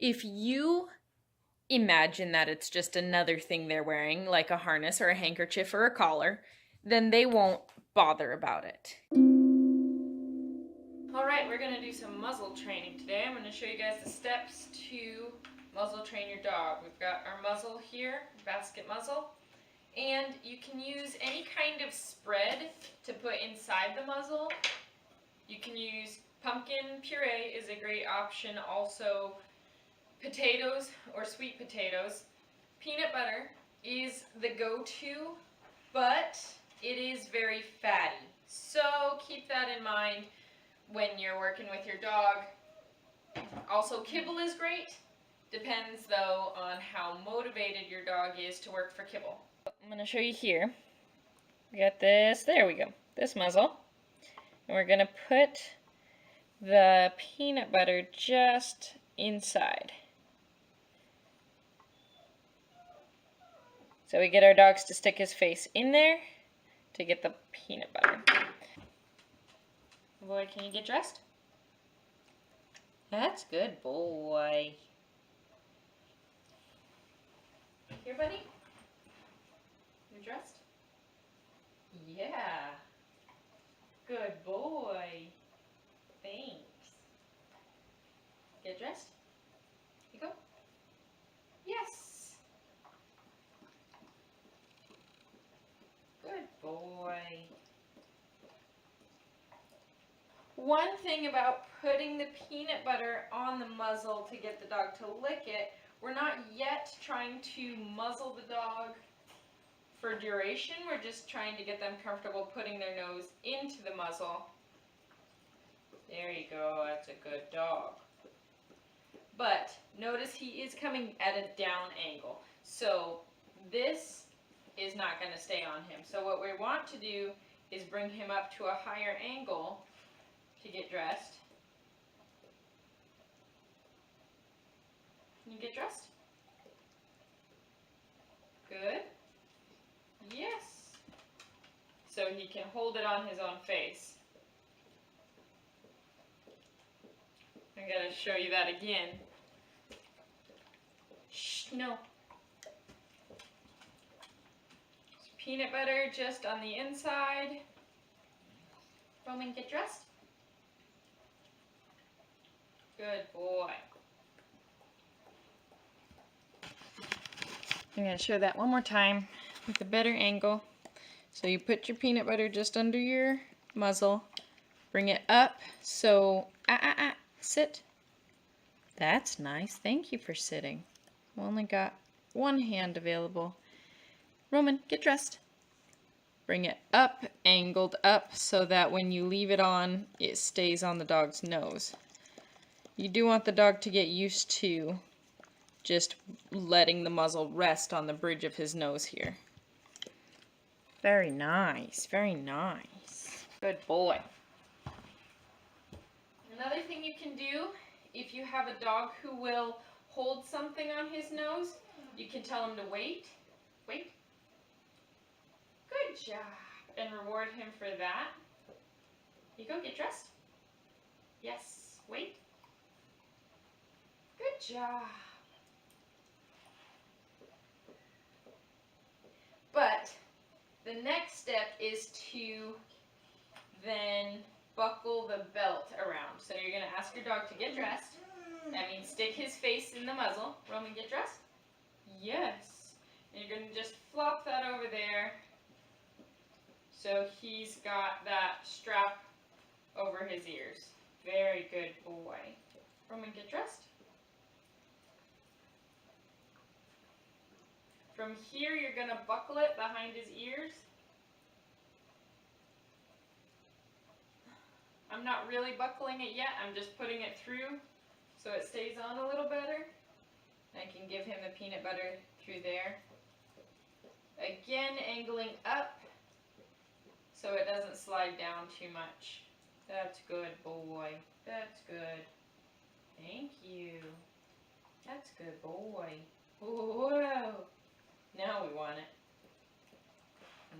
If you imagine that it's just another thing they're wearing, like a harness or a handkerchief or a collar, then they won't bother about it. All right, we're gonna do some muzzle training today. I'm gonna show you guys the steps to muzzle train your dog. We've got our muzzle here, basket muzzle, and you can use any kind of spread to put inside the muzzle. You can use pumpkin puree is a great option, also potatoes or sweet potatoes. Peanut butter is the go-to, but it is very fatty. So keep that in mind when you're working with your dog. Also, kibble is great. Depends though on how motivated your dog is to work for kibble. I'm going to show you here. We got this, there we go, this muzzle. And we're going to put the peanut butter just inside. So we get our dogs to stick his face in there to get the peanut butter. Boy, can you get dressed? That's good, boy. Here, buddy? You dressed? Yeah. Good boy. Thanks. Get dressed? You go? Yes. Good boy. One thing about putting the peanut butter on the muzzle to get the dog to lick it, we're not yet trying to muzzle the dog for duration. We're just trying to get them comfortable putting their nose into the muzzle. There you go, that's a good dog. But notice he is coming at a down angle. So this is not going to stay on him. So what we want to do is bring him up to a higher angle to get dressed. Can you get dressed? Good. Yes. So he can hold it on his own face. I gotta show you that again. Shh, no. Peanut butter just on the inside. Roman, get dressed. Good boy. I'm going to show that one more time with a better angle. So you put your peanut butter just under your muzzle. Bring it up. So, sit. That's nice. Thank you for sitting. I've only got one hand available. Roman, get dressed. Bring it up, angled up, so that when you leave it on, it stays on the dog's nose. You do want the dog to get used to just letting the muzzle rest on the bridge of his nose here. Very nice, very nice. Good boy. Another thing you can do, if you have a dog who will hold something on his nose, you can tell him to wait. Wait. Good job. And reward him for that. You go, get dressed. Yes, wait. Good job. But the next step is to then buckle the belt around. So you're going to ask your dog to get dressed. That means stick his face in the muzzle. Roman, get dressed? Yes. And you're going to just flop that over there. So he's got that strap over his ears. Very good boy. Roman, get dressed. From here, you're going to buckle it behind his ears. I'm not really buckling it yet. I'm just putting it through so it stays on a little better. I can give him the peanut butter through there. Again, angling up so it doesn't slide down too much. That's good, boy. That's good. Thank you. That's good, boy. Whoa. Now we want it.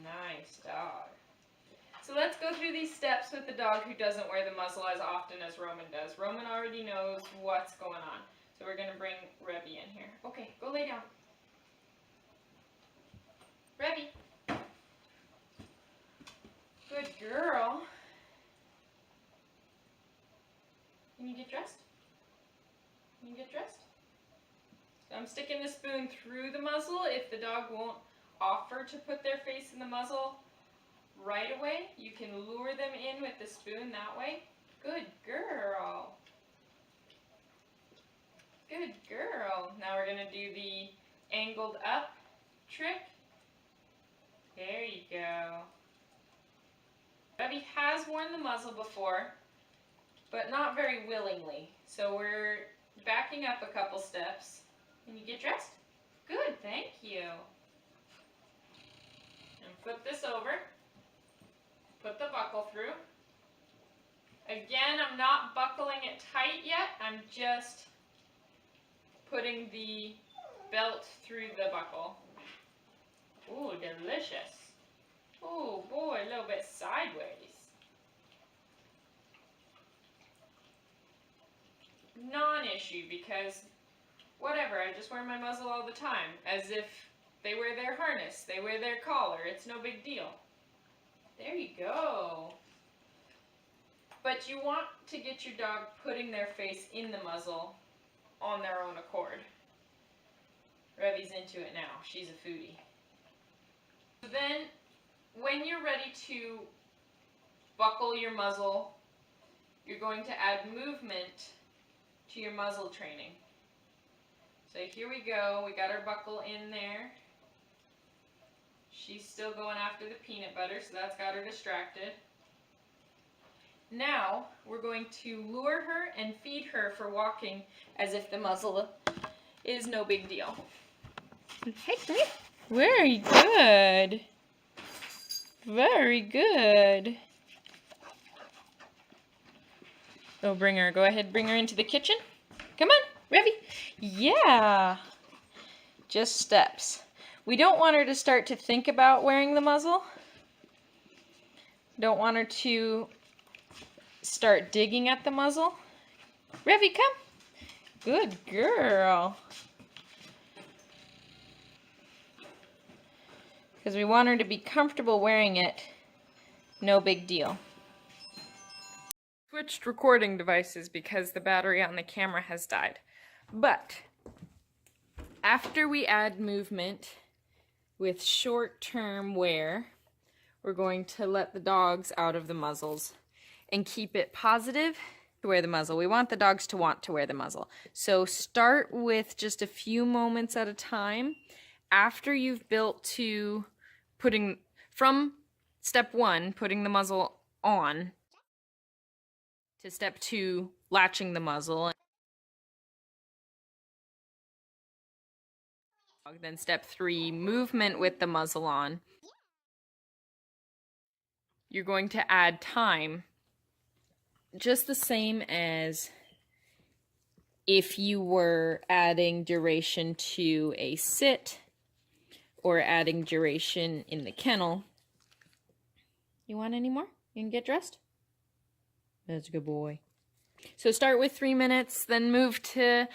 Nice dog. So let's go through these steps with the dog who doesn't wear the muzzle as often as Roman does. Roman already knows what's going on. So we're going to bring Revy in here. Okay, go lay down. Revy. Good girl. Can you get dressed? Can you get dressed? So I'm sticking the spoon through the muzzle. If the dog won't offer to put their face in the muzzle right away, you can lure them in with the spoon that way. Good girl. Good girl. Now we're going to do the angled up trick. There you go. Revy has worn the muzzle before, but not very willingly. So we're backing up a couple steps. Can you get dressed? Good, thank you. And flip this over. Put the buckle through. Again, I'm not buckling it tight yet. I'm just putting the belt through the buckle. Ooh, delicious. Oh boy, a little bit sideways. Non-issue because whatever, I just wear my muzzle all the time. As if they wear their harness, they wear their collar. It's no big deal. There you go. But you want to get your dog putting their face in the muzzle on their own accord. Revy's into it now. She's a foodie. Then, when you're ready to buckle your muzzle, you're going to add movement to your muzzle training. So here we go. We got our buckle in there. She's still going after the peanut butter, so that's got her distracted. Now, we're going to lure her and feed her for walking as if the muzzle is no big deal. Hey, come here. Very good. Very good. Oh, bring her. Go ahead, bring her into the kitchen. Come on, Revy. Yeah. Just steps. We don't want her to start to think about wearing the muzzle. Don't want her to start digging at the muzzle. Revy, come. Good girl. Because we want her to be comfortable wearing it. No big deal. Switched recording devices because the battery on the camera has died. But after we add movement with short-term wear, we're going to let the dogs out of the muzzles and keep it positive to wear the muzzle. We want the dogs to want to wear the muzzle. So start with just a few moments at a time. After you've built to putting, from step 1, putting the muzzle on, to step 2, latching the muzzle, then step 3, movement with the muzzle on, you're going to add time, just the same as if you were adding duration to a sit or adding duration in the kennel. You want any more? You can get dressed? That's a good boy. So start with 3 minutes, then move to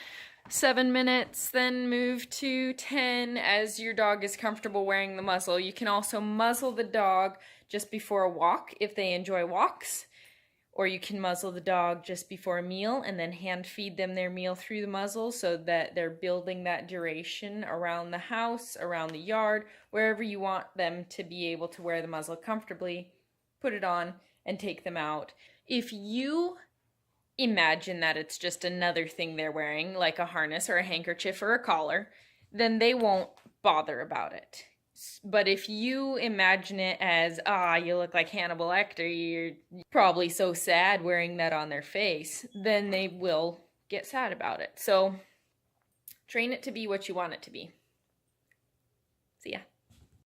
7 minutes, then move to 10 as your dog is comfortable wearing the muzzle. You can also muzzle the dog just before a walk if they enjoy walks. Or you can muzzle the dog just before a meal and then hand feed them their meal through the muzzle so that they're building that duration around the house, around the yard, wherever you want them to be able to wear the muzzle comfortably. Put it on and take them out. If you imagine that it's just another thing they're wearing, like a harness or a handkerchief or a collar, then they won't bother about it. But if you imagine it as, you look like Hannibal Lecter, you're probably so sad wearing that on their face, then they will get sad about it. So train it to be what you want it to be. See ya.